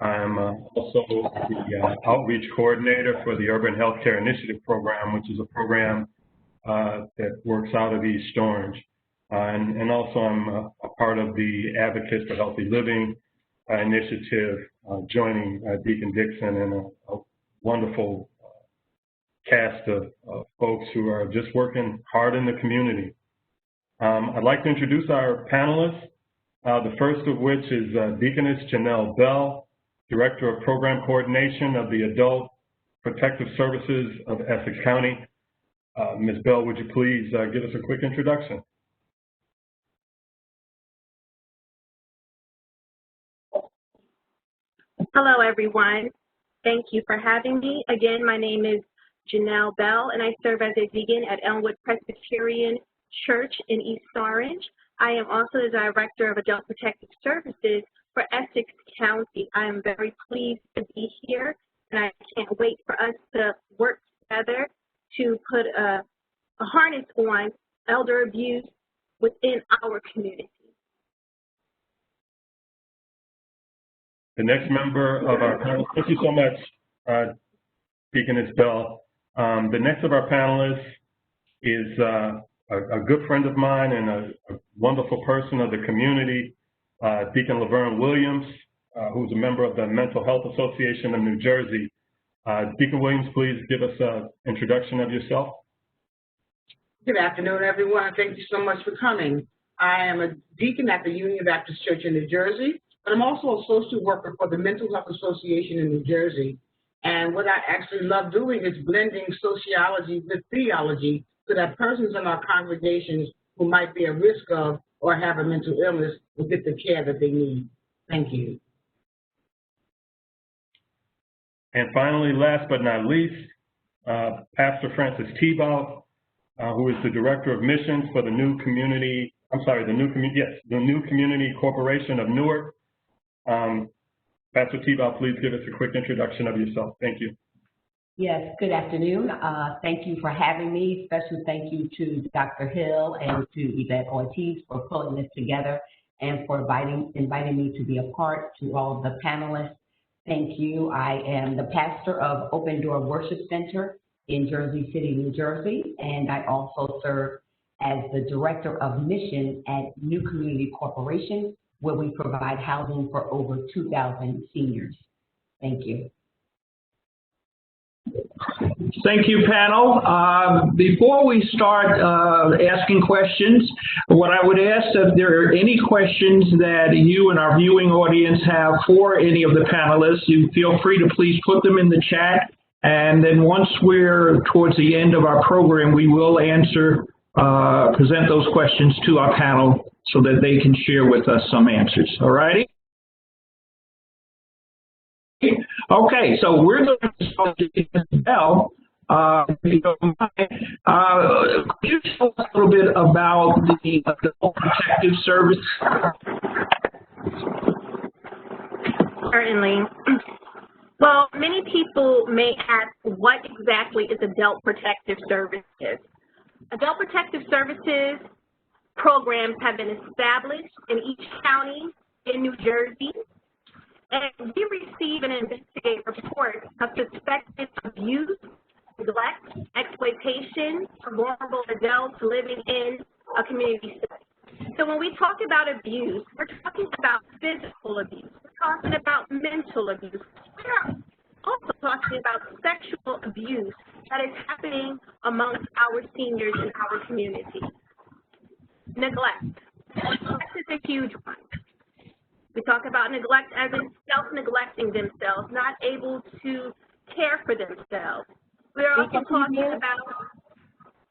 I'm also the outreach coordinator for the Urban Healthcare Initiative Program, which is a program that works out of East Orange. And also I'm a part of the Advocates for Healthy Living initiative, joining Deacon Dixon and a wonderful cast of folks who are just working hard in the community. I'd like to introduce our panelists, the first of which is Deaconess Janelle Bell, Director of Program Coordination of the Adult Protective Services of Essex County. Ms. Bell, would you please give us a quick introduction? Hello, everyone. Thank you for having me. Again, my name is Janelle Bell, and I serve as a deacon at Elmwood Presbyterian Church in East Orange. I am also the Director of Adult Protective Services for Essex County. I am very pleased to be here, and I can't wait for us to work together to put a harness on elder abuse within our community. The next member of our panel, thank you so much, Deaconess Bell. The next of our panelists is a good friend of mine and a wonderful person of the community, Deacon Laverne Williams, who's a member of the Mental Health Association of New Jersey. Deacon Williams, please give us an introduction of yourself. Good afternoon, everyone. Thank you so much for coming. I am a deacon at the Union Baptist Church in New Jersey, but I'm also a social worker for the Mental Health Association in New Jersey. And what I actually love doing is blending sociology with theology so that persons in our congregations who might be at risk of or have a mental illness will get the care that they need. Thank you. And finally, last but not least, Pastor Francis Tebow, who is the Director of Missions for the New Community, the New Community Corporation of Newark. Pastor Tebow, please give us a quick introduction of yourself. Thank you. Yes, good afternoon. Thank you for having me. Special thank you to Dr. Hill and to Yvette Ortiz for pulling this together and for inviting me to be a part. To all of the panelists, thank you. I am the pastor of Open Door Worship Center in Jersey City, New Jersey, and I also serve as the Director of Mission at New Community Corporation, where we provide housing for over 2,000 seniors. Thank you. Thank you, panel. Before we start asking questions, what I would ask, if there are any questions that you and our viewing audience have for any of the panelists, you feel free to please put them in the chat. And then once we're towards the end of our program, we will present those questions to our panel so that they can share with us some answers. All righty? Okay, so we're going to start with Ms. Bell. If you don't mind, could you tell us a little bit about the Adult Protective Service? Certainly. Well, many people may ask, what exactly is Adult Protective Services? Adult Protective Services programs have been established in each county in New Jersey, and we receive and investigate reports of suspected abuse, neglect, exploitation of vulnerable adults living in a community setting. So when we talk about abuse, we're talking about physical abuse, we're talking about mental abuse, we're also talking about sexual abuse that is happening amongst our seniors in our community. Neglect. Neglect is a huge one. We talk about neglect as in self-neglecting themselves, not able to care for themselves. We are also talking about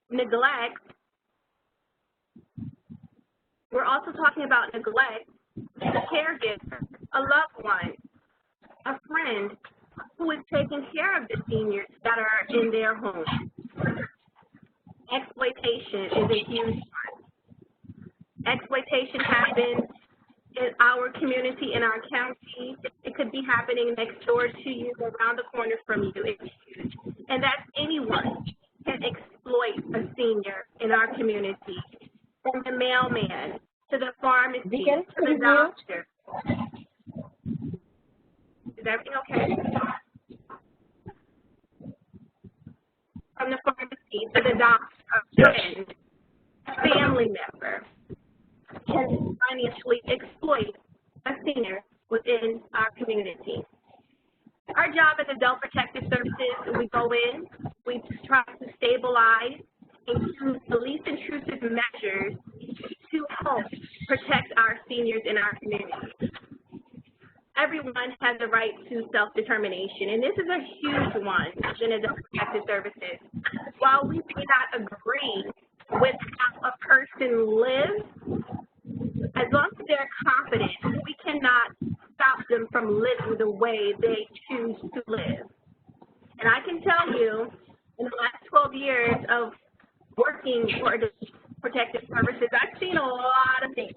neglect. We're also talking about neglect, a caregiver, a loved one, a friend who is taking care of the seniors that are in their home. Exploitation is a huge one. Exploitation happens in our community, in our county. It could be happening next door to you, around the corner from you. It's huge. And that's anyone can exploit a senior in our community, from the mailman to the pharmacy to the doctor. Is everything okay? From the pharmacy to the doctor, a friend, a family member can financially exploit a senior within our community. Our job as Adult Protective Services, we go in, we try to stabilize and use the least intrusive measures to help protect our seniors in our community. Everyone has the right to self-determination, and this is a huge one in Adult Protective Services. While we may not agree with how a person lives, as long as they're confident, we cannot stop them from living the way they choose to live. And I can tell you, in the last 12 years of working for Adult Protective Services, I've seen a lot of things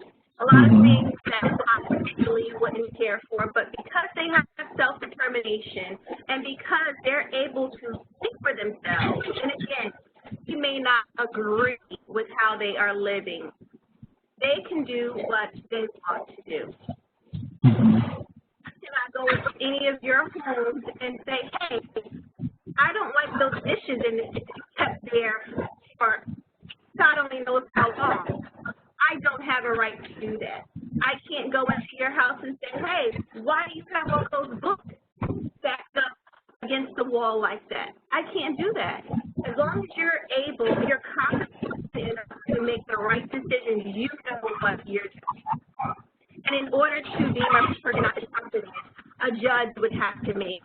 that I really wouldn't care for, but because they have self-determination and because they're able to think for themselves, and again, you may not agree with how they are living, they can do what they want to do. Can I go into any of your homes and say, hey, I don't like those dishes and it's kept there for God only knows how long. I don't have a right to do that. I can't go into your house and say, hey, why do you have all those books stacked up against the wall like that? I can't do that. As long as you're able, you're confident enough to make the right decisions, you know what you're doing. And in order to deem a person not competent, a judge would have to make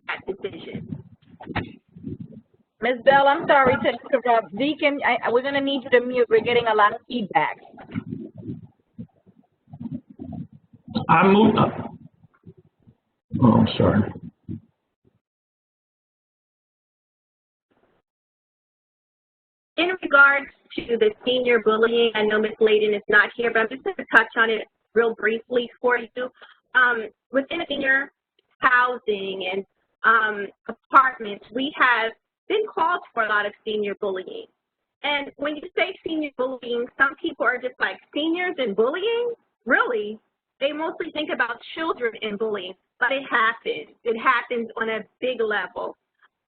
that decision. Ms. Bell, I'm sorry to interrupt. Deacon, we're going to need you to mute. We're getting a lot of feedback. I'm moving. Oh, I'm sorry. In regards to the senior bullying, I know Ms. Layden is not here, but I'm just going to touch on it real briefly for you. Within senior housing and apartments, we have been called for a lot of senior bullying. And when you say senior bullying, some people are just like, seniors and bullying? Really? They mostly think about children and bullying, but it happens. It happens on a big level.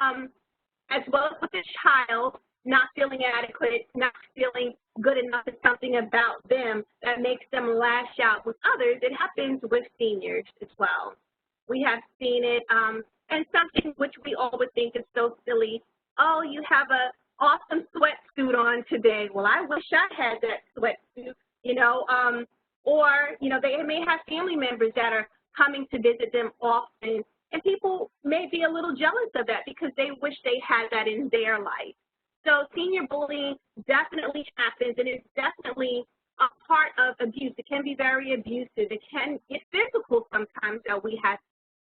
As well as with a child not feeling adequate, not feeling good enough is something about them that makes them lash out with others. It happens with seniors as well. We have seen it, and something which we all would think is so silly. Oh, you have a awesome sweatsuit on today. Well, I wish I had that sweatsuit, you know, or, you know, they may have family members that are coming to visit them often, and people may be a little jealous of that because they wish they had that in their life. So senior bullying definitely happens, and it's definitely a part of abuse. It can be very abusive. It can get physical sometimes that we have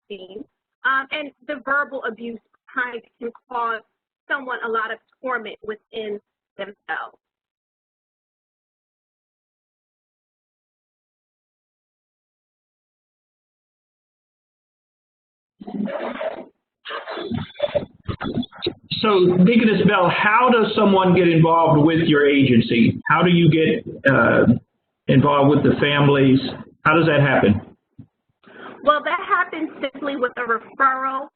seen, and the verbal abuse kind of can cause someone a lot of torment within themselves. So, Deaconess Bell, how does someone get involved with your agency? How do you get involved with the families? How does that happen? Well, that happens simply with a referral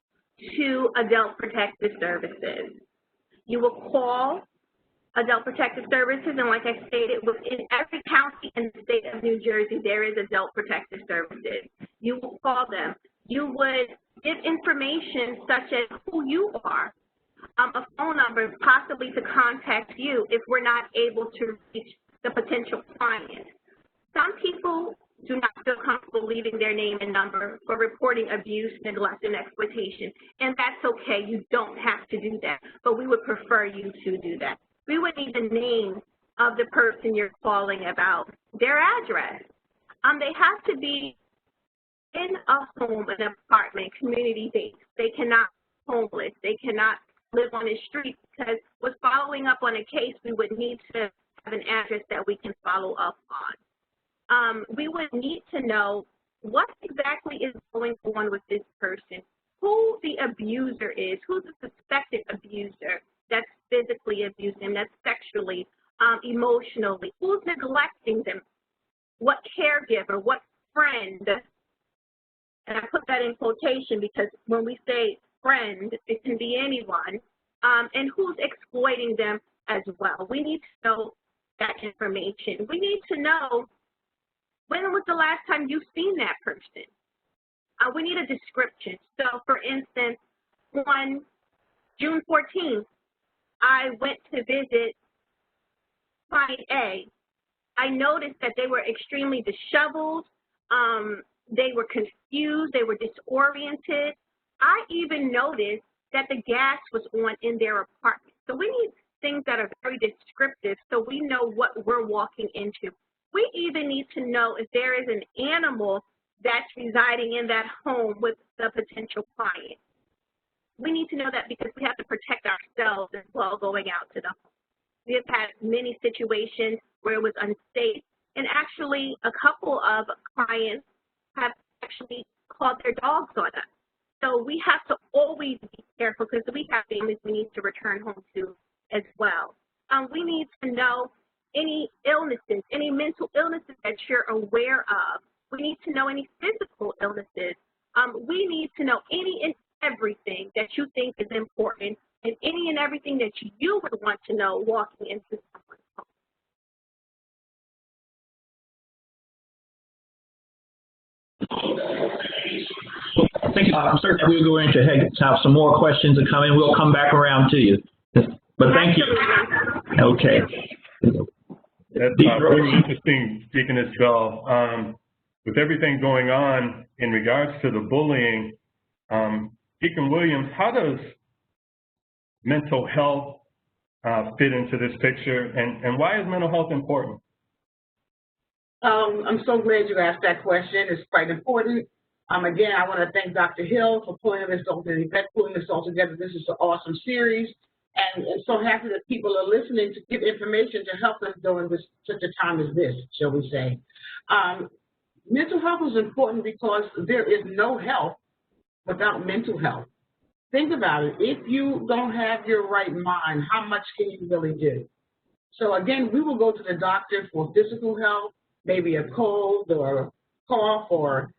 to Adult Protective Services. You will call Adult Protective Services, and like I stated, within every county in the state of New Jersey, there is Adult Protective Services. You will call them. You would give information such as who you are, a phone number possibly to contact you if we're not able to reach the potential client. Some people do not feel comfortable leaving their name and number for reporting abuse, neglect, and exploitation, and that's okay. You don't have to do that, but we would prefer you to do that. We would need the name of the person you're calling about, their address. They have to be in a home, an apartment, community-based. They cannot be homeless. They cannot live on the street, because with following up on a case, we would need to have an address that we can follow up on. We would need to know what exactly is going on with this person, who the abuser is, who's the suspected abuser that's physically abusing them, that's sexually, emotionally, who's neglecting them, what caregiver, what friend, And I put that in quotation because when we say friend, it can be anyone, and who's exploiting them as well. We need to know that information. We need to know when was the last time you've seen that person. We need a description. So, for instance, on June 14th, I went to visit client A. I noticed that they were extremely disheveled. They were confused. They were disoriented. I even noticed that the gas was on in their apartment. So we need things that are very descriptive so we know what we're walking into. We even need to know if there is an animal that's residing in that home with the potential client. We need to know that because we have to protect ourselves as well going out to the home. We have had many situations where it was unsafe, and actually a couple of clients have actually called their dogs on us. So we have to always be careful because we have families we need to return home to as well. We need to know any illnesses, any mental illnesses that you're aware of. We need to know any physical illnesses. We need to know any and everything that you think is important and any and everything that you would want to know walking into someone's home. I think I'm certain that we're going to have some more questions that come in. We'll come back around to you. But thank you. Okay. That's very interesting, Deaconess Bell. With everything going on in regards to the bullying, Deacon Williams, how does mental health fit into this picture, and why is mental health important? I'm so glad you asked that question. It's quite important. Again, I want to thank Dr. Hill for pulling this all together. This is an awesome series, and I'm so happy that people are listening to get information to help them during such a time as this, shall we say. Mental health is important because there is no health without mental health. Think about it. If you don't have your right mind, how much can you really do? So again, we will go to the doctor for physical health, maybe a cold or a cough or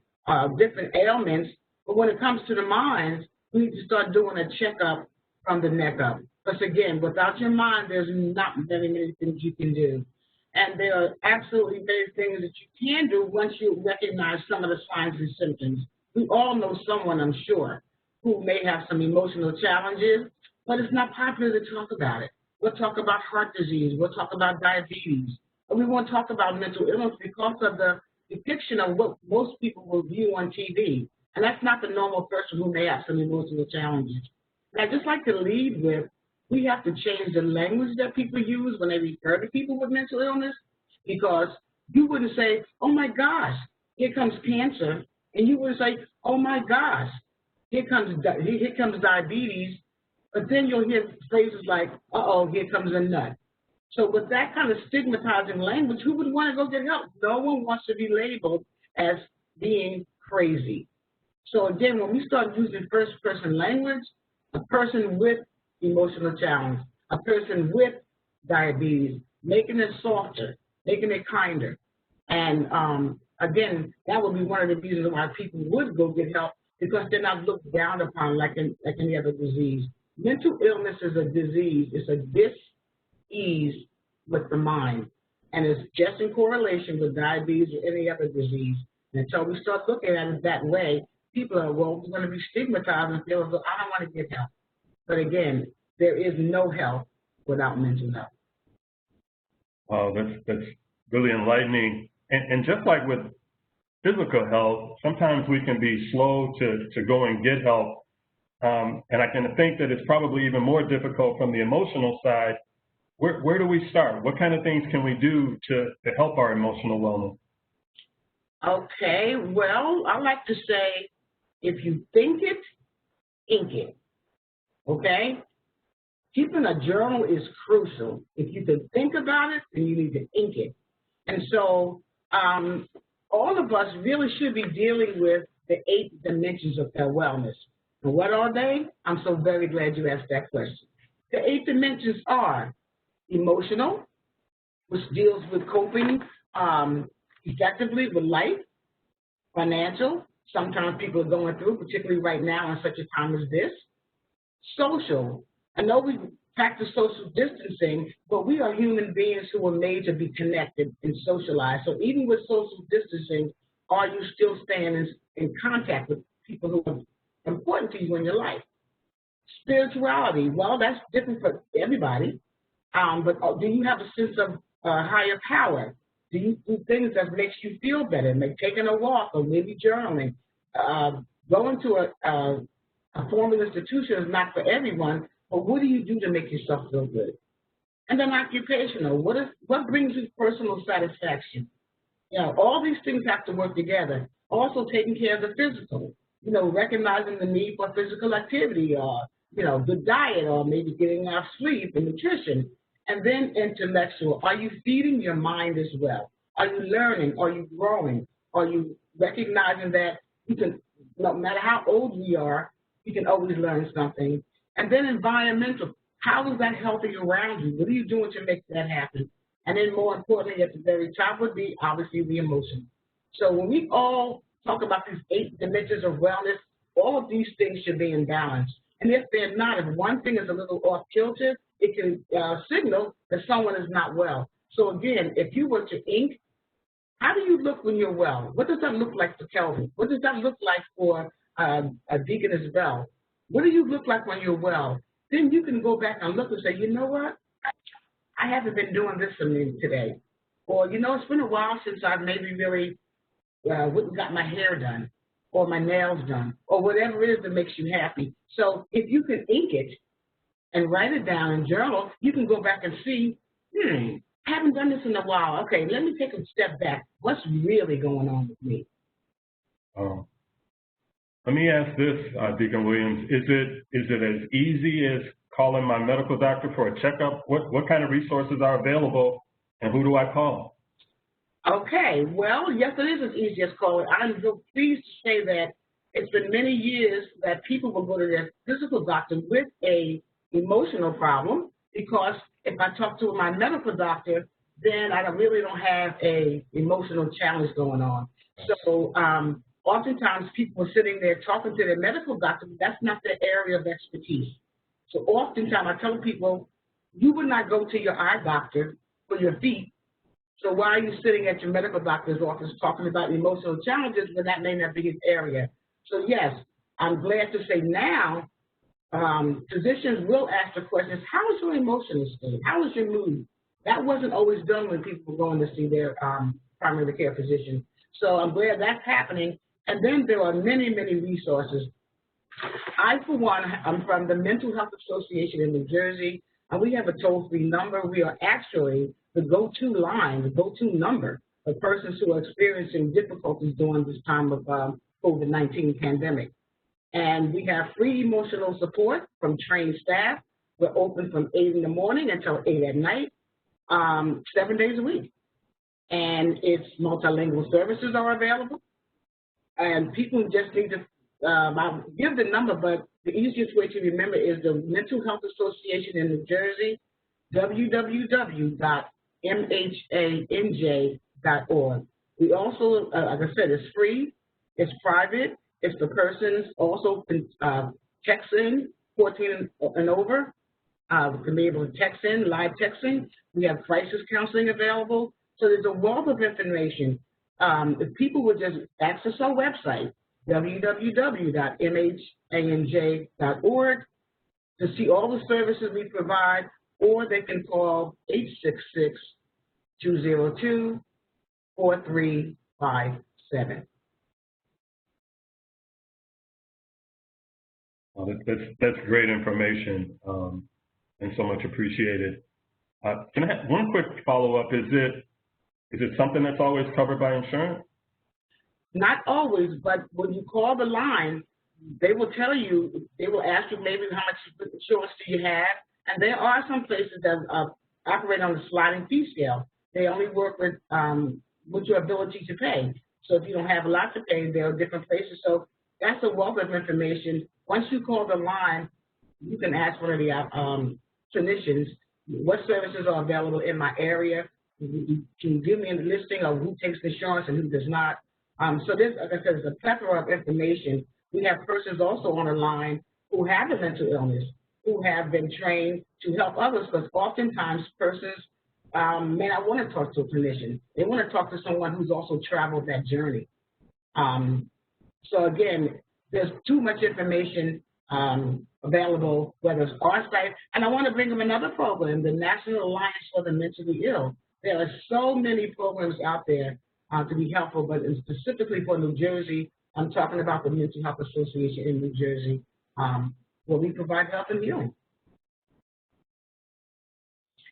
different ailments. But when it comes to the mind, we need to start doing a checkup from the neck up. Because again, without your mind, there's not very many things you can do. And there are absolutely many things that you can do once you recognize some of the signs and symptoms. We all know someone, I'm sure, who may have some emotional challenges, but it's not popular to talk about it. We'll talk about heart disease. We'll talk about diabetes. And we won't talk about mental illness because of the depiction of what most people will view on TV. And that's not the normal person who may have some emotional challenges. And I'd just like to lead with, we have to change the language that people use when they refer to people with mental illness, because you wouldn't say, oh my gosh, here comes cancer, and you would say, oh my gosh, here comes diabetes, but then you'll hear phrases like, uh-oh, here comes a nut. So with that kind of stigmatizing language, who would want to go get help? No one wants to be labeled as being crazy. So again, when we start using first-person language, a person with emotional challenge, a person with diabetes, making it softer, making it kinder. And again, that would be one of the reasons why people would go get help, because they're not looked down upon like any other disease. Mental illness is a disease. It's a dis-ease with the mind, and it's just in correlation with diabetes or any other disease. And until we start looking at it that way, people are, well, we're going to be stigmatized and feel as though I don't want to get help. But again, there is no health without mental health. Oh, that's really enlightening. And just like with physical health, sometimes we can be slow to go and get help. And I can think that it's probably even more difficult from the emotional side. Where do we start? What kind of things can we do to help our emotional wellness? Okay, well, I like to say, if you think it, ink it. Okay? Keeping a journal is crucial. If you can think about it, then you need to ink it. And so all of us really should be dealing with the 8 dimensions of their wellness. And what are they? I'm so very glad you asked that question. The 8 dimensions are emotional, which deals with coping effectively with life, financial, sometimes people are going through, particularly right now in such a time as this. Social. I know we practice social distancing, but we are human beings who were made to be connected and socialized. So even with social distancing, are you still staying in contact with people who are important to you in your life? Spirituality, well, that's different for everybody. But do you have a sense of higher power? Do you do things that makes you feel better, like taking a walk or maybe journaling? Going to a formal institution is not for everyone, but what do you do to make yourself feel good? And then occupational, what brings you personal satisfaction? You know, all these things have to work together. Also taking care of the physical, you know, recognizing the need for physical activity or, you know, good diet or maybe getting enough sleep and nutrition. And then intellectual, are you feeding your mind as well? Are you learning? Are you growing? Are you recognizing that you can, no matter how old we are, you can always learn something? And then environmental, how is that healthy around you? What are you doing to make that happen? And then more importantly, at the very top would be obviously the emotion. So when we all talk about these 8 dimensions of wellness, all of these things should be in balance. And if they're not, if one thing is a little off kilter, it can signal that someone is not well. So again, if you were to ink, how do you look when you're well? What does that look like for Kelvin? What does that look like for Deaconess Bell? What do you look like when you're well? Then you can go back and look and say, you know what? I haven't been doing this for me today. Or, you know, it's been a while since I've maybe really got my hair done or my nails done or whatever it is that makes you happy. So if you can ink it and write it down in journal, you can go back and see, I haven't done this in a while. Okay, let me take a step back. What's really going on with me? Let me ask this, Deacon Williams. Is it as easy as calling my medical doctor for a checkup? What kind of resources are available, and who do I call? Okay, well, yes, it is as easy as calling. I'm so pleased to say that it's been many years that people will go to their physical doctor with a emotional problem, because if I talk to my medical doctor, then I really don't have a emotional challenge going on. So oftentimes people are sitting there talking to their medical doctor, but that's not their area of expertise. So oftentimes I tell people, you would not go to your eye doctor for your feet, so why are you sitting at your medical doctor's office talking about emotional challenges when that may not be his area? So yes, I'm glad to say now, physicians will ask the questions, how is your emotional state? How is your mood? That wasn't always done when people were going to see their primary care physician. So I'm glad that's happening. And then there are many, many resources. I, for one, I'm from the Mental Health Association in New Jersey, and we have a toll-free number. We are actually the go-to line, the go-to number for persons who are experiencing difficulties during this time of COVID-19 pandemic. And we have free emotional support from trained staff. We're open from 8 in the morning until 8 at night, 7 days a week. And it's multilingual services are available. And people just need to I'll give the number, but the easiest way to remember is the Mental Health Association in New Jersey, www.mhanj.org. We also, like I said, it's free, it's private, it's for persons also can text in 14 and over. Can be able to text in, live texting. We have crisis counseling available. So there's a wealth of information. If people would just access our website, www.mhanj.org, to see all the services we provide, or they can call 866-202-4357. Well, that's great information, and so much appreciated. Can I have one quick follow-up? Is it something that's always covered by insurance? Not always, but when you call the line, they will tell you, they will ask you maybe how much insurance do you have, and there are some places that operate on the sliding fee scale. They only work with your ability to pay. So if you don't have a lot to pay, there are different places. So that's a wealth of information. Once you call the line, you can ask one of the clinicians what services are available in my area. You can give me a listing of who takes insurance and who does not. So this, like I said, is a plethora of information. We have persons also on the line who have a mental illness, who have been trained to help others, because oftentimes persons may not want to talk to a clinician. They want to talk to someone who's also traveled that journey. So again, there's too much information available, whether it's our site, and I want to bring them another program, the National Alliance for the Mentally Ill. There are so many programs out there to be helpful, but specifically for New Jersey, I'm talking about the Mental Health Association in New Jersey, where we provide help and healing.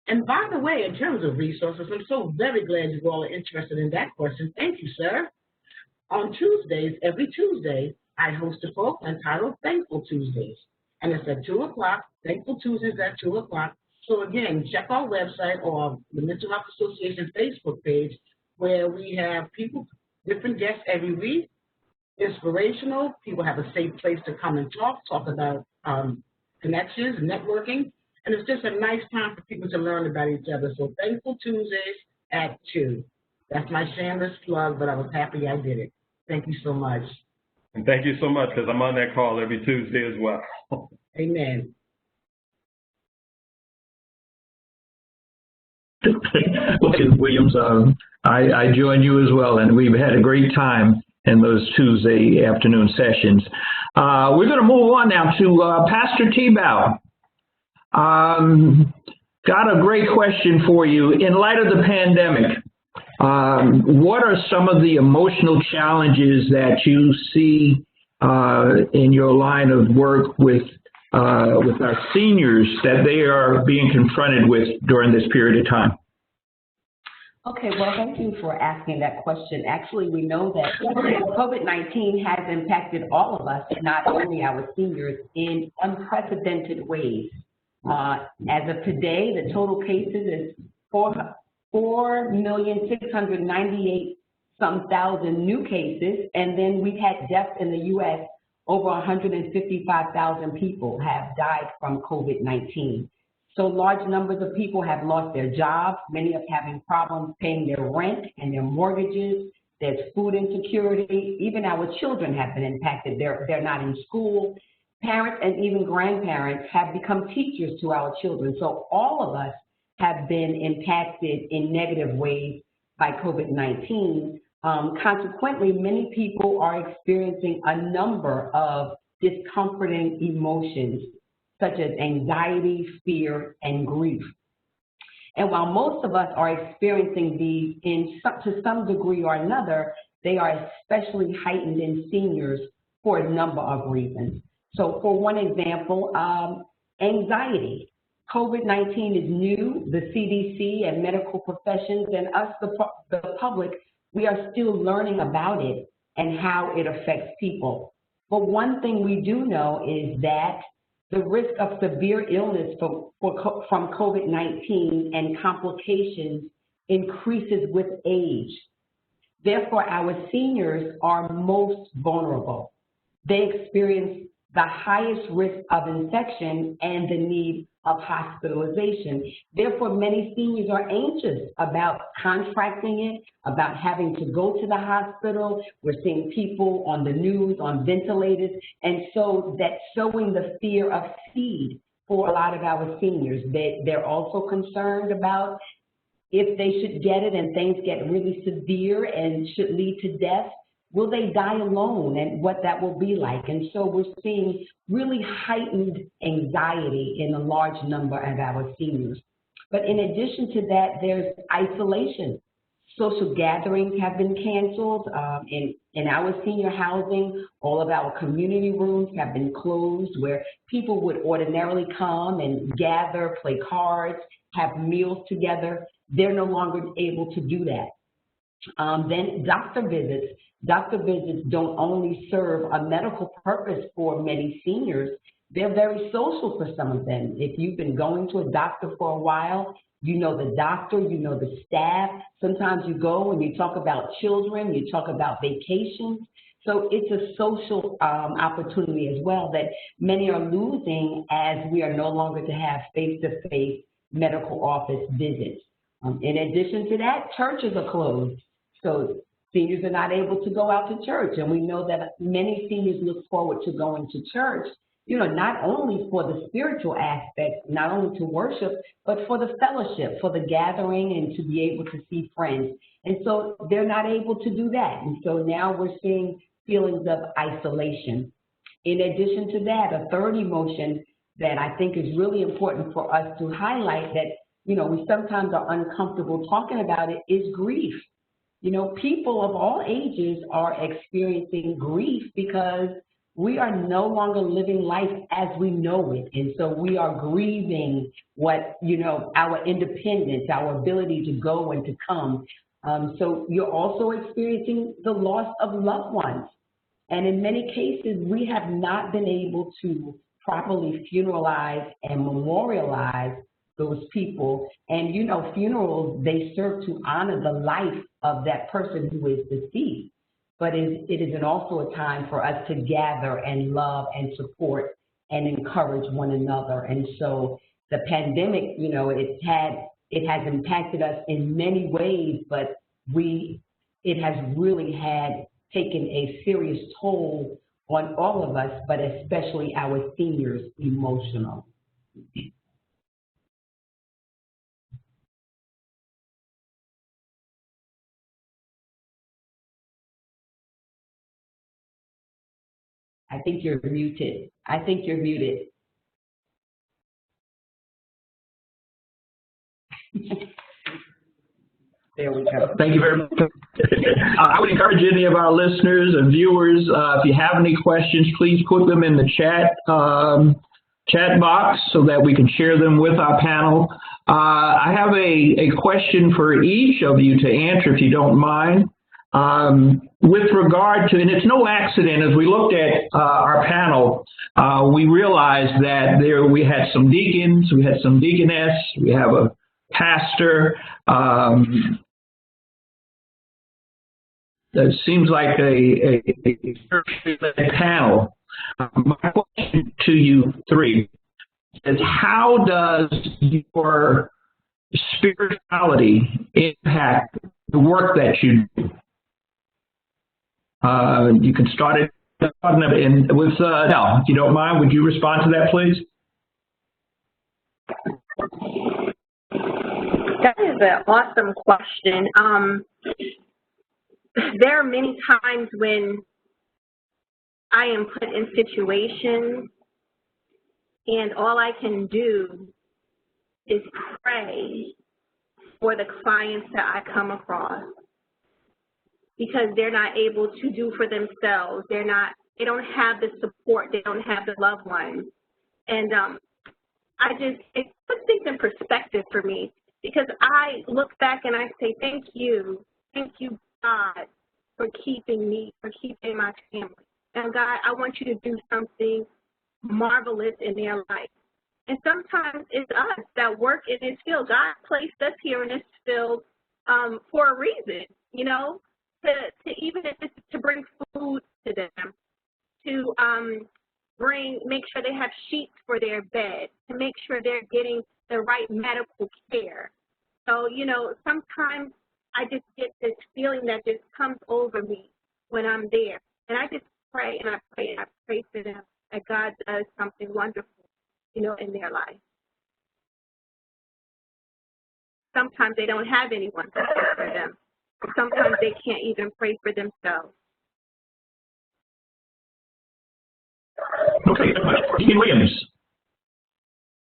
And by the way, in terms of resources, I'm so very glad you all are interested in that question. Thank you, sir. On Tuesdays, every Tuesday, I host a program entitled Thankful Tuesdays. And it's at 2 o'clock, Thankful Tuesdays at 2 o'clock. So again, check our website or the Mental Health Association Facebook page, where we have people, different guests every week, inspirational. People have a safe place to come and talk about connections, networking. And it's just a nice time for people to learn about each other. So Thankful Tuesdays at 2. That's my shameless plug, but I was happy I did it. Thank you so much. And thank you so much, because I'm on that call every Tuesday as well. Amen. Look, Williams, I join you as well, and we've had a great time in those Tuesday afternoon sessions. We're going to move on now to Pastor Tebow. Got a great question for you. In light of the pandemic, what are some of the emotional challenges that you see in your line of work with our seniors that they are being confronted with during this period of time? Okay, well, thank you for asking that question. Actually, we know that COVID-19 has impacted all of us, not only our seniors, in unprecedented ways. As of today, the total cases is 4,698,000 new cases, and then we've had deaths in the U.S. Over 155,000 people have died from COVID-19. So large numbers of people have lost their jobs. Many are having problems paying their rent and their mortgages. There's food insecurity. Even our children have been impacted. They're not in school. Parents and even grandparents have become teachers to our children. So all of us have been impacted in negative ways by COVID-19. Consequently, many people are experiencing a number of discomforting emotions, such as anxiety, fear, and grief. And while most of us are experiencing these to some degree or another, they are especially heightened in seniors for a number of reasons. So for one example, anxiety. COVID-19 is new. The CDC and medical professions and us, the public, we are still learning about it and how it affects people. But one thing we do know is that the risk of severe illness from COVID-19 and complications increases with age. Therefore, our seniors are most vulnerable. They experience the highest risk of infection and the need of hospitalization. Therefore, many seniors are anxious about contracting it, about having to go to the hospital. We're seeing people on the news, on ventilators, and so that's sowing the fear of speed for a lot of our seniors. They're also concerned about if they should get it and things get really severe and should lead to death, will they die alone and what that will be like? And so we're seeing really heightened anxiety in a large number of our seniors. But in addition to that, there's isolation. Social gatherings have been canceled. In our senior housing, all of our community rooms have been closed where people would ordinarily come and gather, play cards, have meals together. They're no longer able to do that. Then doctor visits. Doctor visits don't only serve a medical purpose for many seniors, they're very social for some of them. If you've been going to a doctor for a while, you know the doctor, you know the staff. Sometimes you go and you talk about children, you talk about vacations. So it's a social opportunity as well that many are losing as we are no longer to have face-to-face medical office visits. In addition to that, churches are closed. So Seniors are not able to go out to church, and we know that many seniors look forward to going to church, not only for the spiritual aspect, not only to worship, but for the fellowship, for the gathering, and to be able to see friends. And so they're not able to do that. And so now we're seeing feelings of isolation. In addition to that, a third emotion that I think is really important for us to highlight that, we sometimes are uncomfortable talking about it is grief. People of all ages are experiencing grief because we are no longer living life as we know it. And so we are grieving what, our independence, our ability to go and to come. So you're also experiencing the loss of loved ones. And in many cases, we have not been able to properly funeralize and memorialize those people. And, funerals, they serve to honor the life of that person who is deceased. But it is also a time for us to gather and love and support and encourage one another. And so the pandemic, it has impacted us in many ways, but it has really taken a serious toll on all of us, but especially our seniors emotional. I think you're muted. There we go. Thank you very much. I would encourage any of our listeners and viewers, if you have any questions, please put them in the chat box so that we can share them with our panel. I have a question for each of you to answer, if you don't mind. With regard to, and it's no accident, as we looked at our panel, we realized that we had some deacons, we had some deaconess, we have a pastor. That seems like a panel. My question to you three is, how does your spirituality impact the work that you do? You can start it with Nell, if you don't mind. Would you respond to that, please? That is an awesome question. There are many times when I am put in situations and all I can do is pray for the clients that I come across, because they're not able to do for themselves. They don't have the support. They don't have the loved ones. And it puts things in perspective for me, because I look back and I say, thank you, God, for keeping me, for keeping my family. And God, I want you to do something marvelous in their life. And sometimes it's us that work in this field. God placed us here in this field for a reason, to even if it's to bring food to them, to make sure they have sheets for their bed, to make sure they're getting the right medical care. So, sometimes I just get this feeling that just comes over me when I'm there. And I just pray and I pray and I pray for them that God does something wonderful, in their life. Sometimes they don't have anyone to pray for them. Sometimes they can't even pray for themselves. Okay, Deacon Williams.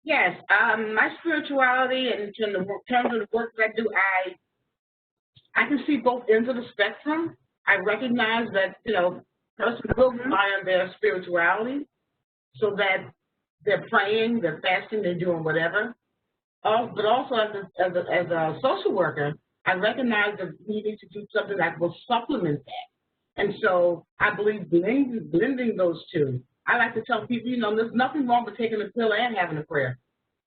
Yes, my spirituality and in terms of the work that I do, I can see both ends of the spectrum. I recognize that, person will rely on their spirituality so that they're praying, they're fasting, they're doing whatever. But also as a social worker, I recognize that we need to do something that will supplement that. And so I believe blending those two. I like to tell people, there's nothing wrong with taking a pill and having a prayer.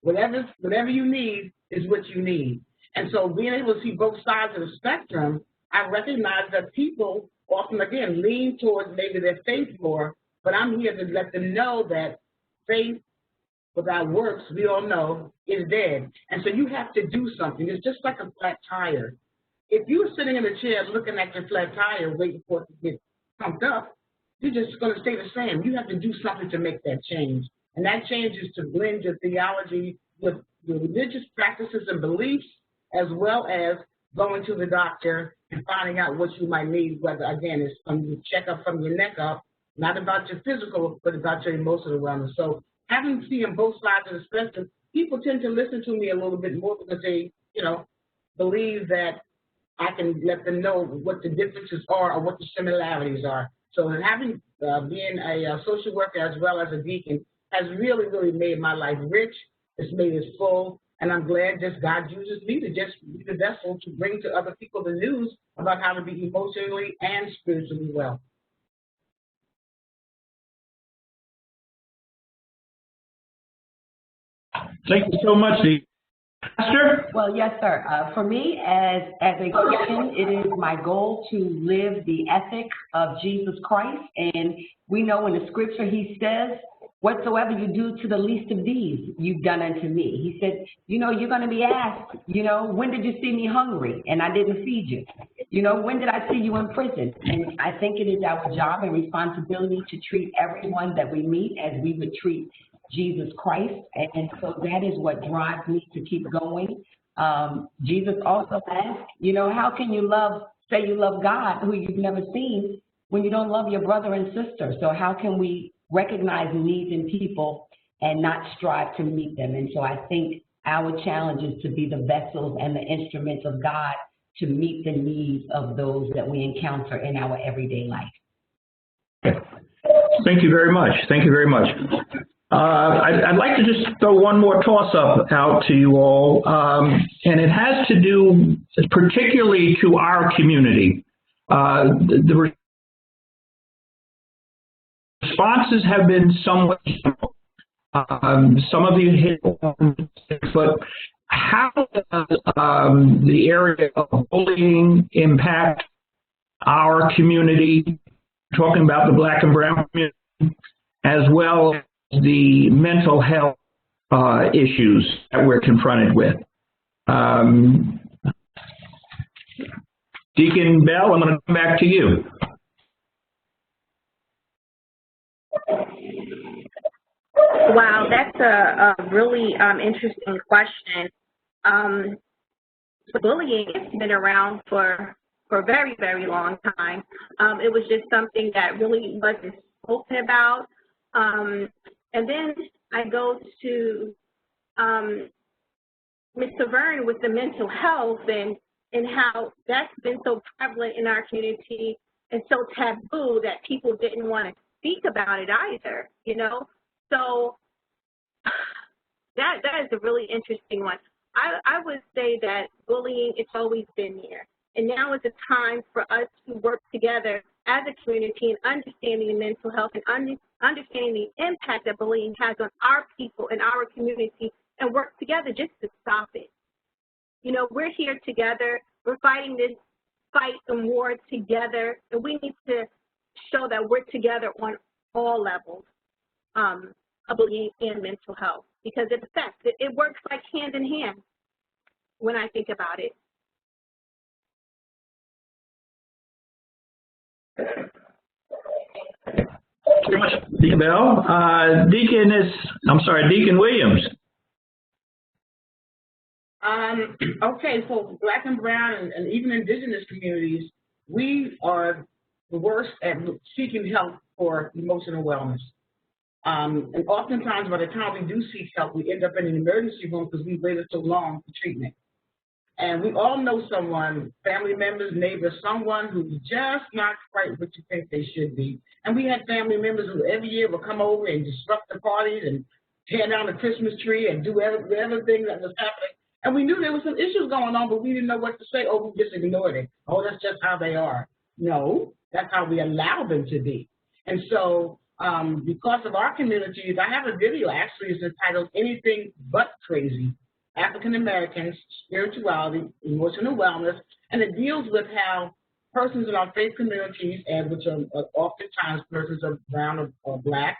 Whatever you need is what you need. And so being able to see both sides of the spectrum, I recognize that people often, again, lean towards maybe their faith more, but I'm here to let them know that faith without works, we all know, is dead. And so you have to do something. It's just like a flat tire. if you're sitting in a chair looking at your flat tire waiting for it to get pumped up, you're just going to stay the same. You have to do something to make that change. And that change is to blend your theology with your religious practices and beliefs, as well as going to the doctor and finding out what you might need, whether, again, it's from your checkup from your neck up, not about your physical, but about your emotional wellness. So having seen both sides of the spectrum, people tend to listen to me a little bit more because they, believe that I can let them know what the differences are or what the similarities are. So having being a social worker as well as a deacon has really, really made my life rich. It's made it full, and I'm glad just God uses me to just be the vessel to bring to other people the news about how to be emotionally and spiritually well. Thank you so much, Pastor. Well, yes, sir. For me, as a Christian, it is my goal to live the ethic of Jesus Christ. And we know in the scripture he says, whatsoever you do to the least of these, you've done unto me. He said, you're going to be asked, when did you see me hungry and I didn't feed you? When did I see you in prison? And I think it is our job and responsibility to treat everyone that we meet as we would treat Jesus Christ, and so that is what drives me to keep going. Jesus also asked, how can you say you love God who you've never seen when you don't love your brother and sister? So how can we recognize needs in people and not strive to meet them? And so I think our challenge is to be the vessels and the instruments of God to meet the needs of those that we encounter in our everyday life. Thank you very much. Thank you very much. I'd like to just throw one more toss-up out to you all, and it has to do particularly to our community. The responses have been somewhat simple. Some of you hit on it, but how does the area of bullying impact our community, talking about the Black and brown community, as well as the mental health issues that we're confronted with? Deacon Bell, I'm going to come back to you. Wow, that's a really interesting question. Bullying has been around for a very, very long time. It was just something that really wasn't spoken about. And then I go to Mr. Verne with the mental health and how that's been so prevalent in our community and so taboo that people didn't want to speak about it either, So that is a really interesting one. I would say that bullying, it's always been there. And now is the time for us to work together as a community and understanding the mental health and understanding the impact that bullying has on our people and our community, and work together just to stop it. We're here together. We're fighting this fight and war together, and we need to show that we're together on all levels of bullying and mental health, because it affects it. It works like hand in hand when I think about it. Very much, Deacon Bell. Deacon Williams. Okay, so Black and brown and even indigenous communities, we are the worst at seeking help for emotional wellness. And oftentimes, by the time we do seek help, we end up in an emergency room because we waited so long for treatment. And we all know someone, family members, neighbors, someone who's just not quite what you think they should be. And we had family members who every year would come over and disrupt the parties and tear down the Christmas tree and do everything that was happening. And we knew there was some issues going on, but we didn't know what to say. Oh, we just ignored it. Oh, that's just how they are. No, that's how we allow them to be. And so because of our communities, I have a video actually, it's entitled Anything But Crazy, African Americans, Spirituality, Emotional Wellness, and it deals with how persons in our faith communities, and which are oftentimes persons of brown or Black,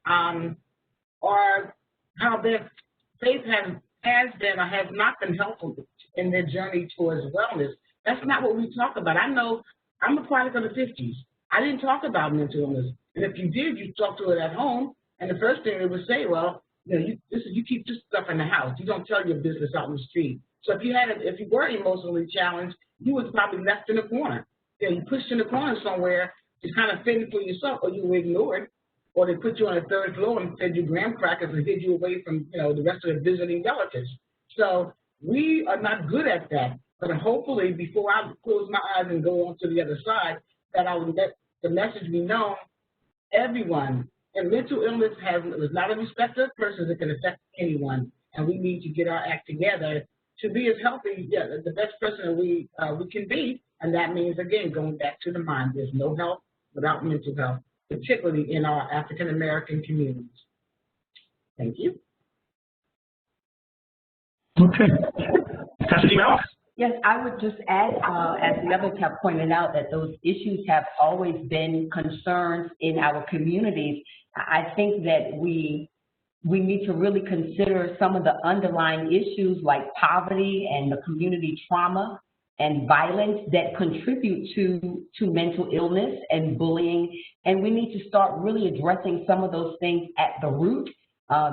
are how their faith has been or has not been helpful in their journey towards wellness. That's not what we talk about. I know I'm a product of the 50s. I didn't talk about mental illness. And if you did, you talk to it at home, and the first thing they would say, well, you know, you keep this stuff in the house. You don't tell your business out in the street. So if you were emotionally challenged, you was probably left in a corner. You know, you pushed in the corner somewhere, just kind of fending for yourself, or you were ignored, or they put you on the third floor and fed you graham crackers and hid you away from, you know, the rest of the visiting relatives. So we are not good at that. But hopefully, before I close my eyes and go on to the other side, that I will let the message be known. Everyone, and mental illness is not a respecter of persons. It can affect anyone, and we need to get our act together to be as healthy, the best person that we can be. And that means, again, going back to the mind. There's no health without mental health, particularly in our African American communities. Thank you. Okay. Pastor Mel? Yes, I would just add, as the others have pointed out, that those issues have always been concerns in our communities. I think that we need to really consider some of the underlying issues like poverty and the community trauma and violence that contribute to mental illness and bullying. And we need to start really addressing some of those things at the root.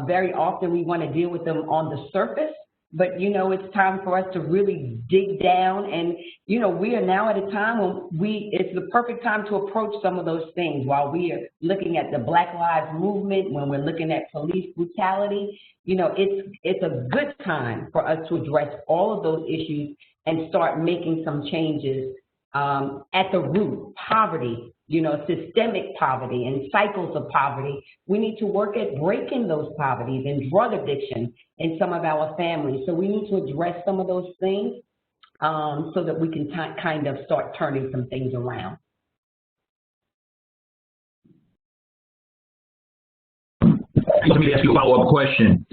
Very often we want to deal with them on the surface. But, you know, it's time for us to really dig down. And, you know, we are now at a time when it's the perfect time to approach some of those things while we are looking at the Black Lives Movement, when we're looking at police brutality. You know, it's a good time for us to address all of those issues and start making some changes at the root. Poverty, you know, systemic poverty and cycles of poverty. We need to work at breaking those poverties and drug addiction in some of our families. So we need to address some of those things so that we can kind of start turning some things around. Let me ask you a follow-up question.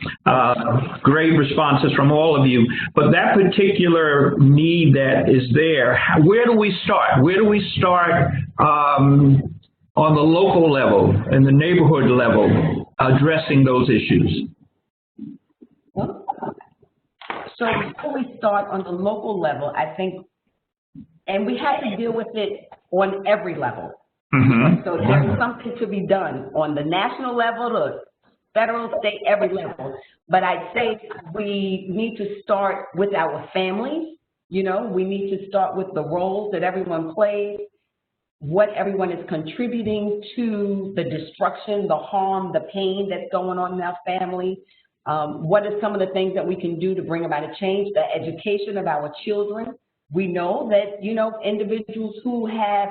Great responses from all of you, but that particular need that is there, where do we start? Where do we start on the local level and the neighborhood level addressing those issues? So before we start on the local level, I think, and we have to deal with it on every level. Mm-hmm. So there's something to be done on the national level, the federal, state, every level. But I'd say we need to start with our families. You know, we need to start with the roles that everyone plays, what everyone is contributing to the destruction, the harm, the pain that's going on in our family. What are some of the things that we can do to bring about a change? The education of our children. We know that, you know, individuals who have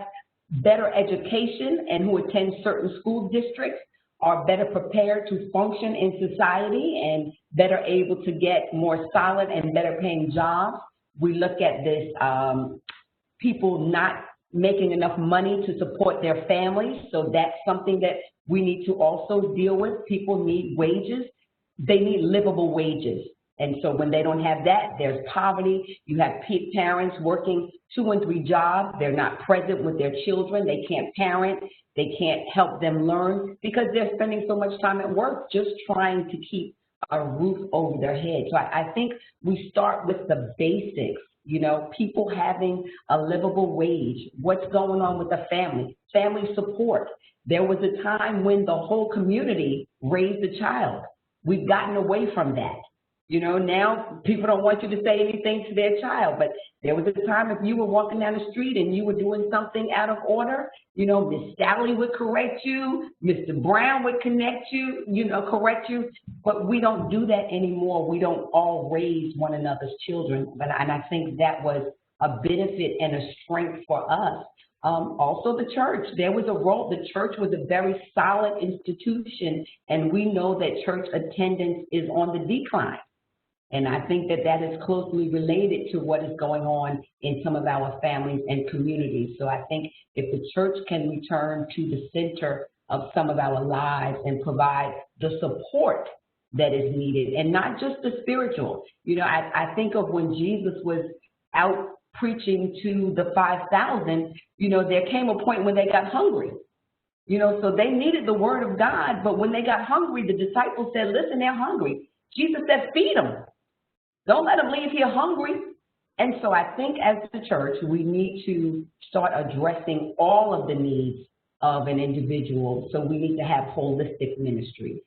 better education and who attend certain school districts are better prepared to function in society and better able to get more solid and better paying jobs. We look at this, people not making enough money to support their families. So that's something that we need to also deal with. People need wages. They need livable wages. And so when they don't have that, there's poverty. You have parents working 2 and 3 jobs. They're not present with their children. They can't parent. They can't help them learn because they're spending so much time at work just trying to keep a roof over their head. So I think we start with the basics, you know, people having a livable wage. What's going on with the family? Family support. There was a time when the whole community raised a child. We've gotten away from that. You know, now people don't want you to say anything to their child, but there was a time if you were walking down the street and you were doing something out of order, you know, Miss Sally would correct you, Mr. Brown would correct you, but we don't do that anymore. We don't all raise one another's children, and I think that was a benefit and a strength for us. Also the church, there was a role, the church was a very solid institution, and we know that church attendance is on the decline. And I think that that is closely related to what is going on in some of our families and communities. So I think if the church can return to the center of some of our lives and provide the support that is needed, and not just the spiritual. You know, I think of when Jesus was out preaching to the 5,000, you know, there came a point when they got hungry. You know, so they needed the word of God, but when they got hungry, the disciples said, listen, they're hungry. Jesus said, feed them. Don't let them leave here hungry. And so I think as the church, we need to start addressing all of the needs of an individual. So we need to have holistic ministry.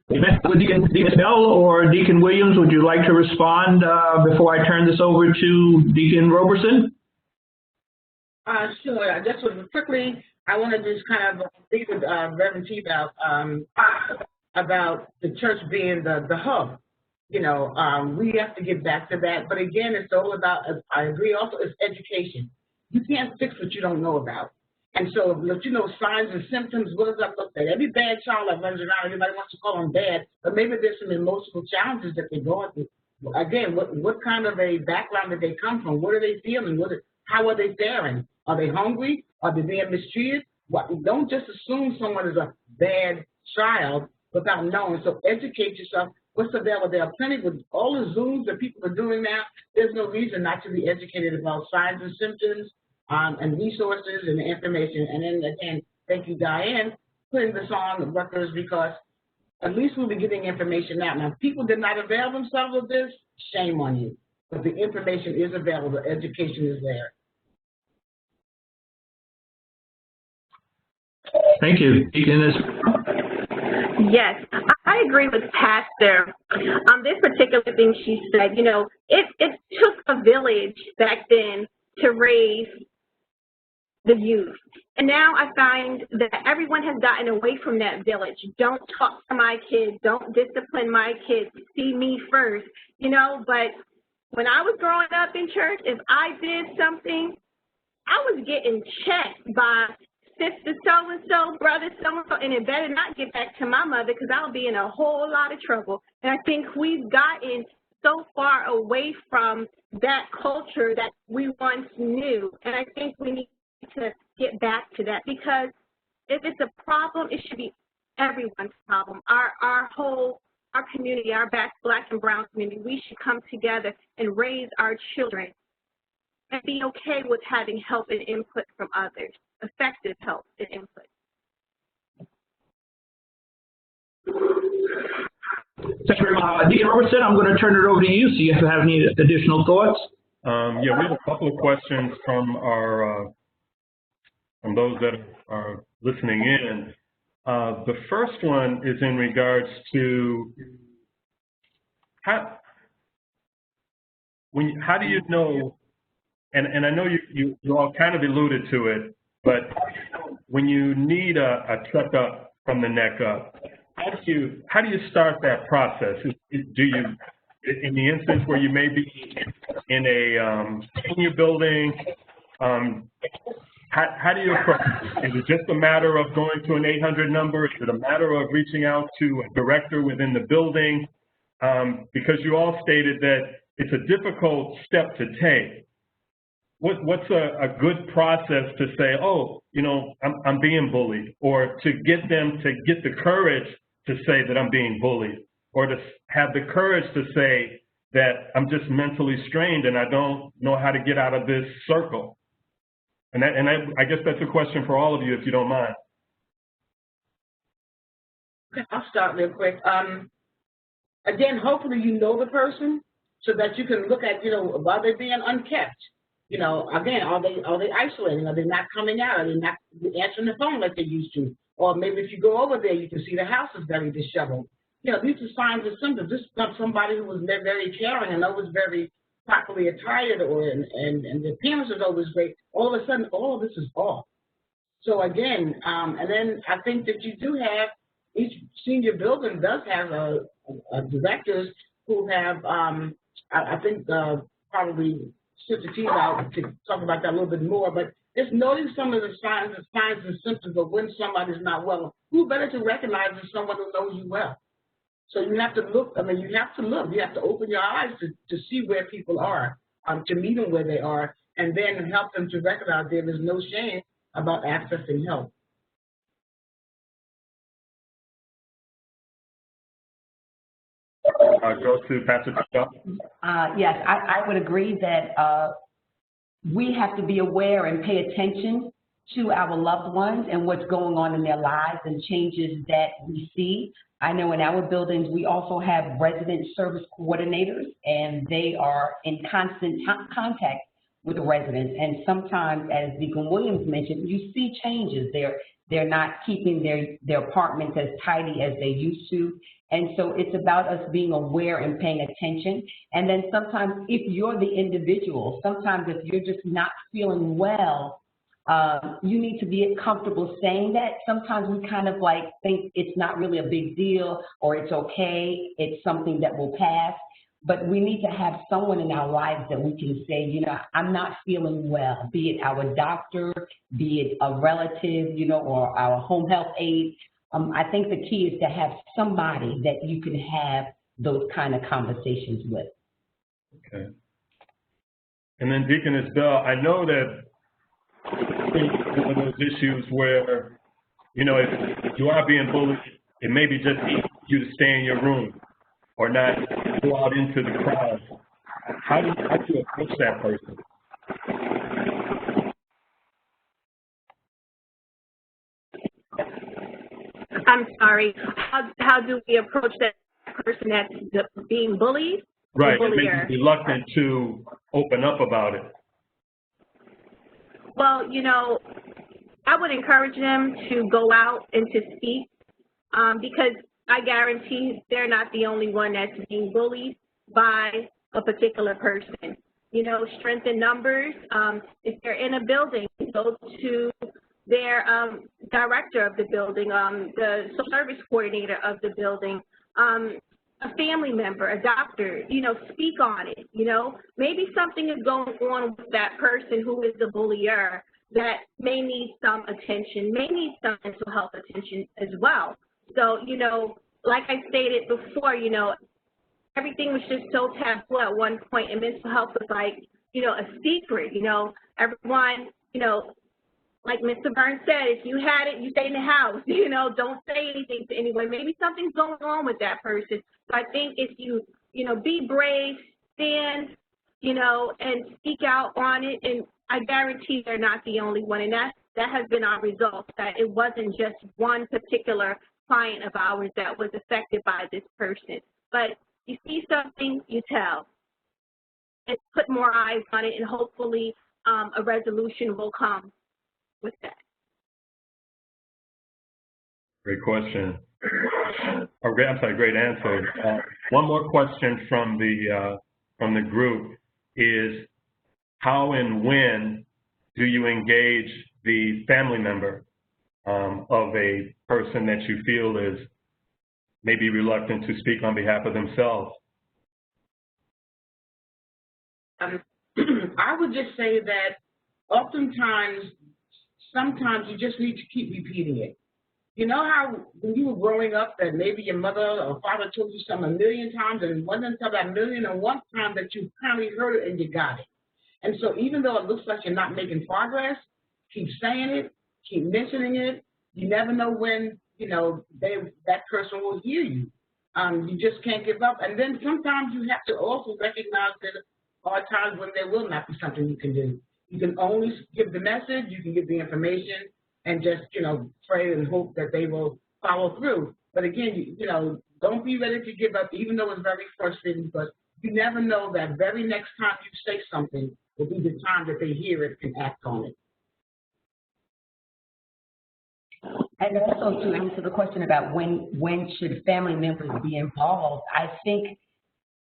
Deacon Bell or Deacon Williams, would you like to respond before I turn this over to Deacon Roberson? Sure. I just quickly, I want to just kind of speak with Reverend T about the church being the hub. You know, we have to get back to that. But again, it's all about, I agree also, it's education. You can't fix what you don't know about. And so, you know, signs and symptoms, what does that look like? Every bad child that runs around, everybody wants to call them bad, but maybe there's some emotional challenges that they're going through. Again, what kind of a background did they come from? What are they feeling? How are they faring? Are they hungry? Are they being mistreated? Don't just assume someone is a bad child without knowing. So educate yourself. What's available? There are plenty with all the Zooms that people are doing now. There's no reason not to be educated about signs and symptoms and resources and information. And then again, thank you, Diane, putting this on Rutgers, because at least we'll be getting information out. Now, if people did not avail themselves of this, shame on you. But the information is available. The education is there. Thank you. Deaconess. Yes, I agree with Pastor on this particular thing she said. You know, it took a village back then to raise the youth. And now I find that everyone has gotten away from that village. Don't talk to my kids. Don't discipline my kids. See me first, you know. But when I was growing up in church, if I did something, I was getting checked by sister so-and-so, brother so-and-so, and it better not get back to my mother because I'll be in a whole lot of trouble. And I think we've gotten so far away from that culture that we once knew. And I think we need to get back to that, because if it's a problem, it should be everyone's problem. Our community, our Black and brown community, we should come together and raise our children and be okay with having help and input from others, effective help and input. Thank you very much. Deacon Robertson, I'm going to turn it over to you, so you have any additional thoughts. Yeah, we have a couple of questions from from those that are listening in. The first one is in regards to how do you know, and I know you all kind of alluded to it, but when you need a checkup from the neck up, how do you start that process? Do you, in the instance where you may be in a senior building, how do you approach it? Is it just a matter of going to an 800 number? Is it a matter of reaching out to a director within the building? Because you all stated that it's a difficult step to take. What's a good process to say, oh, you know, I'm being bullied, or to get them to get the courage to say that I'm being bullied, or to have the courage to say that I'm just mentally strained and I don't know how to get out of this circle? And I guess that's a question for all of you, if you don't mind. I'll start real quick. Again, hopefully you know the person so that you can look at, you know, are they being unkept? You know, again, are they isolating? Are they not coming out? Are they not answering the phone like they used to? Or maybe if you go over there, you can see the house is very disheveled. You know, these are signs and symptoms. This is not somebody who was very caring and always very properly attired, and the appearance is always great. All of a sudden, all of this is off. So again, and then I think that you do have, each senior building does have directors who have, I think probably Sister T's out to talk about that a little bit more, but just noting some of the signs and symptoms of when somebody's not well. Who better to recognize than someone who knows you well? So you have to look, you have to look. You have to open your eyes to see where people are, to meet them where they are, and then help them to recognize there is no shame about accessing help. Go to Pastor Chuck. Yes, I would agree that we have to be aware and pay attention to our loved ones and what's going on in their lives and changes that we see. I know in our buildings, we also have resident service coordinators, and they are in constant contact with the residents. And sometimes, as Deacon Williams mentioned, you see changes. They're not keeping their apartments as tidy as they used to. And so it's about us being aware and paying attention. And then sometimes if you're the individual, sometimes if you're just not feeling well, you need to be comfortable saying that. Sometimes we kind of like think it's not really a big deal or it's okay, it's something that will pass. But we need to have someone in our lives that we can say, you know, I'm not feeling well, be it our doctor, be it a relative, you know, or our home health aide. I think the key is to have somebody that you can have those kind of conversations with. Okay. And then Deaconess Bell, I know that one of those issues where, you know, if you are being bullied, it may be just easy for you to stay in your room or not go out into the crowd. How do you approach that person? I'm sorry. How do we approach that person that's being bullied? Right, and maybe reluctant to open up about it. Well, you know, I would encourage them to go out and to speak because I guarantee they're not the only one that's being bullied by a particular person. You know, strength in numbers. If they're in a building, go to their director of the building, the service coordinator of the building, a family member, a doctor, you know, speak on it, you know. Maybe something is going on with that person who is the bullier that may need some attention, may need some mental health attention as well. So, you know, like I stated before, you know, everything was just so taboo at one point, and mental health was like, you know, a secret, you know. Everyone, you know, like Mr. Burns said, if you had it, you stay in the house, you know, don't say anything to anyone. Maybe something's going on with that person. So I think if you, you know, be brave, stand, you know, and speak out on it, and I guarantee they're not the only one. And that has been our result, that it wasn't just one particular client of ours that was affected by this person. But you see something, you tell. And put more eyes on it, and hopefully a resolution will come with that. Great question. I'm sorry, great answer. One more question from the group is, how and when do you engage the family member of a person that you feel is maybe reluctant to speak on behalf of themselves? I would just say that oftentimes, sometimes you just need to keep repeating it. You know how when you were growing up that maybe your mother or father told you something 1,000,000 times, and one of them said that 1,000,001 time that you finally heard it and you got it. And so even though it looks like you're not making progress, keep saying it, keep mentioning it. You never know when, you know, that person will hear you. You just can't give up. And then sometimes you have to also recognize that there are times when there will not be something you can do. You can only give the message, you can give the information, and just, you know, pray and hope that they will follow through. But again, you know, don't be ready to give up, even though it's very frustrating, because you never know that very next time you say something will be the time that they hear it and act on it. And also to answer the question about when should family members be involved, I think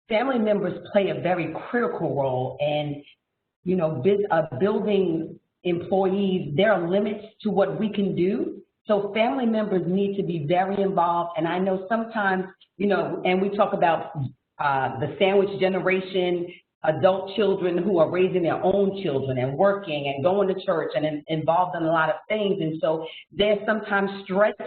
family members play a very critical role. And, you know, building employees, there are limits to what we can do. So family members need to be very involved. And I know sometimes, you know, and we talk about the sandwich generation, adult children who are raising their own children and working and going to church and involved in a lot of things. And so they're sometimes stretched.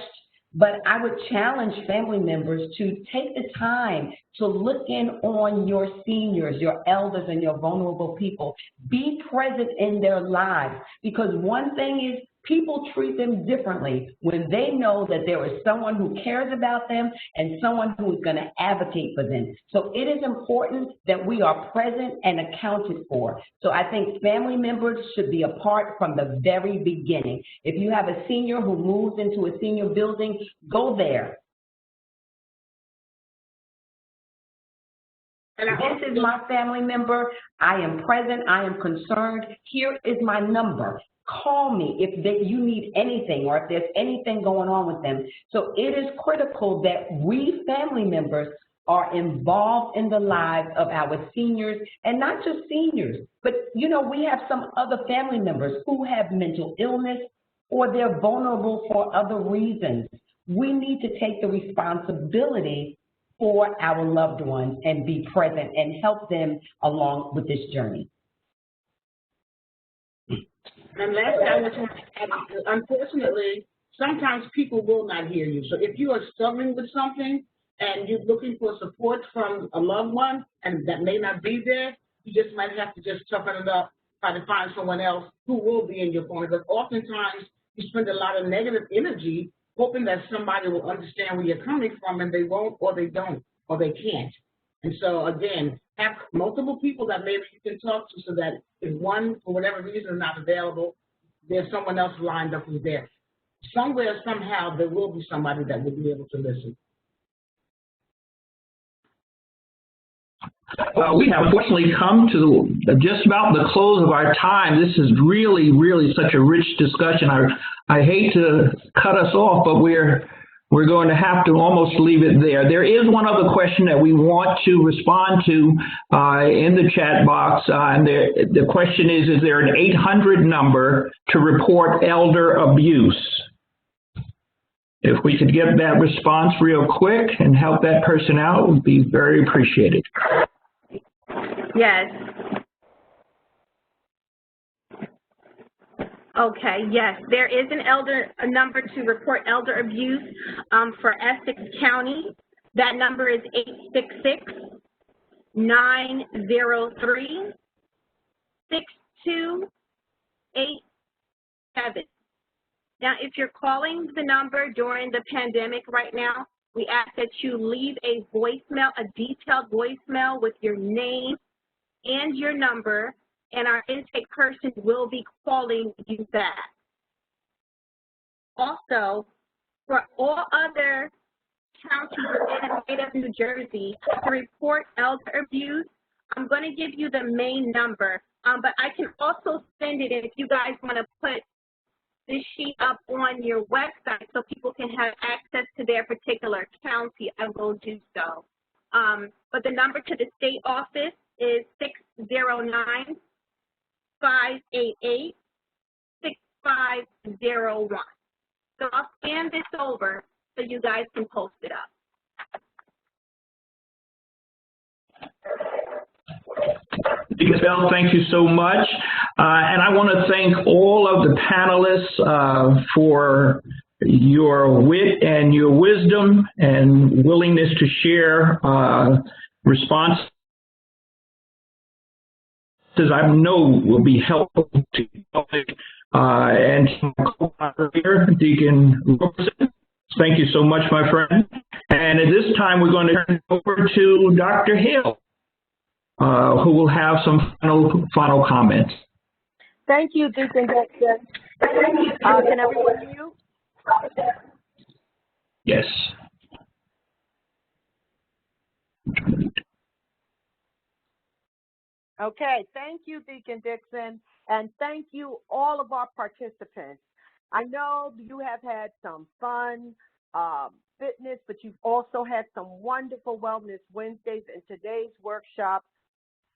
But I would challenge family members to take the time to look in on your seniors, your elders, and your vulnerable people. Be present in their lives, because one thing is People treat them differently when they know that there is someone who cares about them and someone who is going to advocate for them. So it is important that we are present and accounted for. So I think family members should be a part from the very beginning. If you have a senior who moves into a senior building, go there. And this is my family member. I am present. I am concerned. Here is my number. Call me if you need anything or if there's anything going on with them. So it is critical that we family members are involved in the lives of our seniors, and not just seniors, but you know, we have some other family members who have mental illness or they're vulnerable for other reasons. We need to take the responsibility for our loved ones and be present and help them along with this journey. And last I was going to add, unfortunately, sometimes people will not hear you. So if you are struggling with something and you're looking for support from a loved one and that may not be there, you just might have to just toughen it up, try to find someone else who will be in your corner. Because oftentimes you spend a lot of negative energy hoping that somebody will understand where you're coming from, and they won't, or they don't, or they can't. And so, again, have multiple people that maybe you can talk to so that if one, for whatever reason, is not available, there's someone else lined up who's there. Somewhere, somehow, there will be somebody that will be able to listen. We have unfortunately come to just about the close of our time. This is really, really such a rich discussion. I hate to cut us off, but we're going to have to almost leave it there. There is one other question that we want to respond to in the chat box. And the question is there an 800 number to report elder abuse? If we could get that response real quick and help that person out, it would be very appreciated. Yes. Okay, yes, there is a number to report elder abuse for Essex County. That number is 866-903-6287. Now, if you're calling the number during the pandemic right now, we ask that you leave a voicemail, a detailed voicemail with your name and your number, and our intake person will be calling you back. Also, for all other counties in the state of New Jersey to report elder abuse, I'm going to give you the main number, but I can also send it if you guys want to put this sheet up on your website so people can have access to their particular county. I will do so. But the number to the state office is 609-588-6501. So I'll scan this over so you guys can post it up. Ms. Bell, thank you so much. And I want to thank all of the panelists for your wit and your wisdom and willingness to share responses I know will be helpful to the public. And Deacon Robertson, thank you so much, my friend. And at this time, we're going to turn it over to Dr. Hill, who will have some final comments. Thank you, Deacon Dixon. Can everyone hear you? Yes. Okay, thank you, Deacon Dixon, and thank you all of our participants. I know you have had some fun fitness, but you've also had some wonderful Wellness Wednesdays, and today's workshop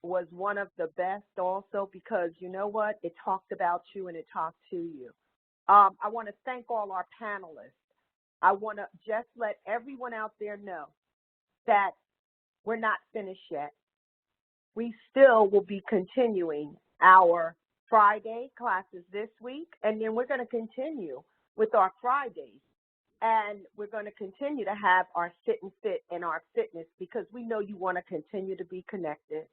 was one of the best also because you know what? It talked about you and it talked to you. I want to thank all our panelists. I want to just let everyone out there know that we're not finished yet. We still will be continuing our Friday classes this week, and then we're going to continue with our Fridays. And we're going to continue to have our sit and fit and our fitness because we know you want to continue to be connected.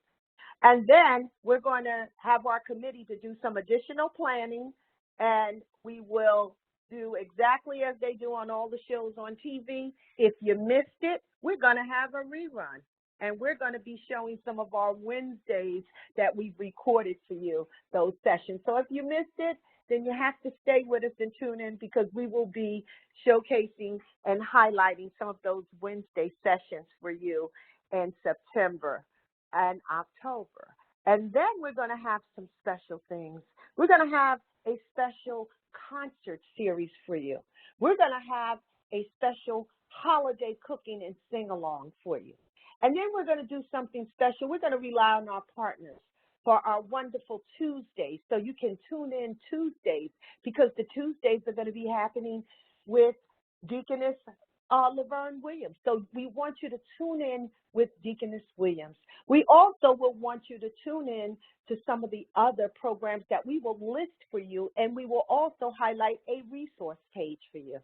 And then we're going to have our committee to do some additional planning and we will do exactly as they do on all the shows on TV. If you missed it, we're going to have a rerun. And we're going to be showing some of our Wednesdays that we've recorded for you, those sessions. So if you missed it, then you have to stay with us and tune in, because we will be showcasing and highlighting some of those Wednesday sessions for you in September and October. And then we're going to have some special things. We're going to have a special concert series for you. We're going to have a special holiday cooking and sing-along for you. And then we're going to do something special. We're going to rely on our partners for our wonderful Tuesdays. So you can tune in Tuesdays, because the Tuesdays are going to be happening with Deaconess Laverne Williams. So we want you to tune in with Deaconess Williams. We also will want you to tune in to some of the other programs that we will list for you, and we will also highlight a resource page for you.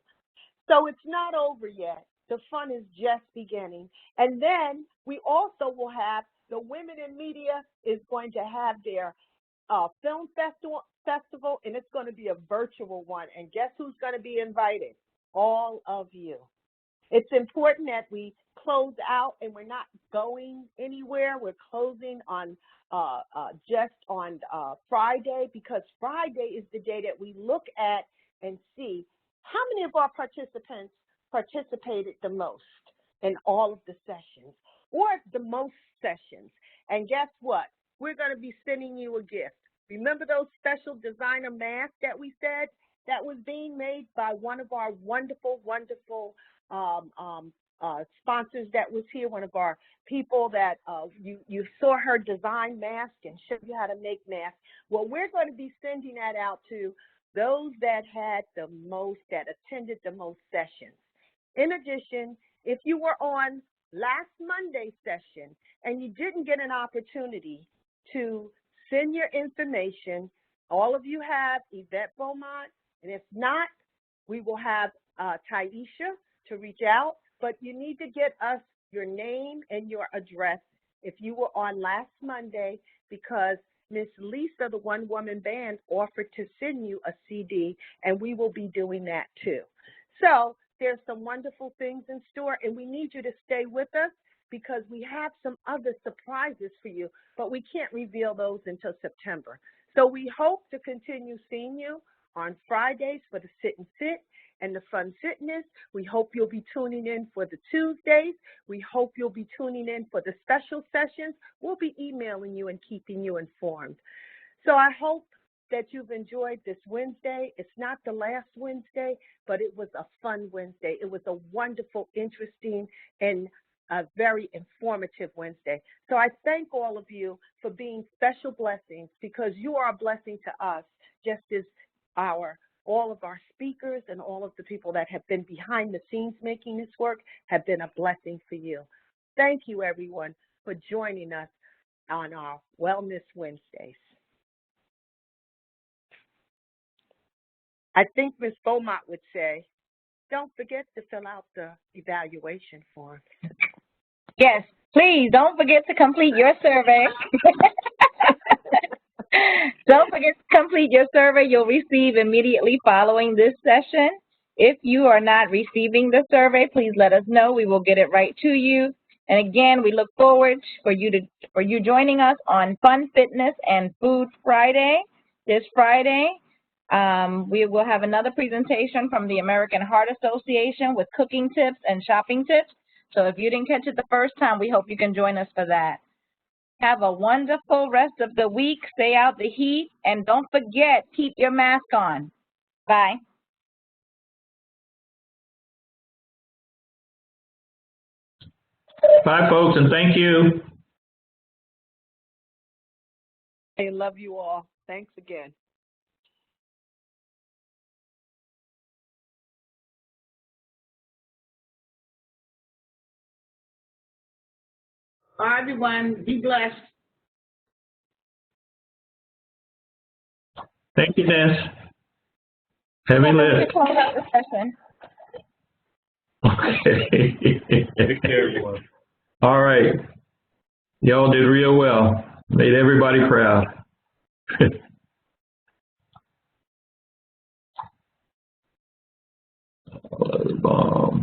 So it's not over yet. The fun is just beginning. And then we also will have the Women in Media is going to have their film festival, and it's going to be a virtual one. And guess who's going to be invited? All of you. It's important that we close out, and we're not going anywhere. We're closing on just on Friday, because Friday is the day that we look at and see how many of our participants participated the most in all of the sessions, or the most sessions. And guess what? We're going to be sending you a gift. Remember those special designer masks that we said that was being made by one of our wonderful, wonderful sponsors that was here, one of our people that you saw her design mask and show you how to make masks. Well, we're going to be sending that out to those that had the most, that attended the most sessions. In addition, if you were on last Monday's session and you didn't get an opportunity to send your information, all of you have Yvette Beaumont, and if not, we will have Taisha to reach out, but you need to get us your name and your address if you were on last Monday, because Miss Lisa, the One Woman Band, offered to send you a CD, and we will be doing that too. So there's some wonderful things in store, and we need you to stay with us, because we have some other surprises for you, but we can't reveal those until September. So we hope to continue seeing you on Fridays for the Sit and Sit and the Fun Fitness. We hope you'll be tuning in for the Tuesdays. We hope you'll be tuning in for the special sessions. We'll be emailing you and keeping you informed. So I hope that you've enjoyed this Wednesday. It's not the last Wednesday, but it was a fun Wednesday. It was a wonderful, interesting, and a very informative Wednesday. So I thank all of you for being special blessings, because you are a blessing to us, just as all of our speakers and all of the people that have been behind the scenes making this work have been a blessing for you. Thank you, everyone, for joining us on our Wellness Wednesdays. I think Ms. Beaumont would say, don't forget to fill out the evaluation form. Yes, please don't forget to complete your survey. Don't forget to complete your survey you'll receive immediately following this session. If you are not receiving the survey, please let us know. We will get it right to you. And again, we look forward for you joining us on Fun Fitness and Food Friday this Friday. We will have another presentation from the American Heart Association with cooking tips and shopping tips. So if you didn't catch it the first time, we hope you can join us for that. Have a wonderful rest of the week. Stay out the heat. And don't forget, keep your mask on. Bye. Bye, folks, and thank you. I love you all. Thanks again. Bye, everyone. Be blessed. Thank you, Ness. Heavy lift. Close out the session. Okay. Take care, everyone. All right. Y'all did real well. Made everybody proud. Bob.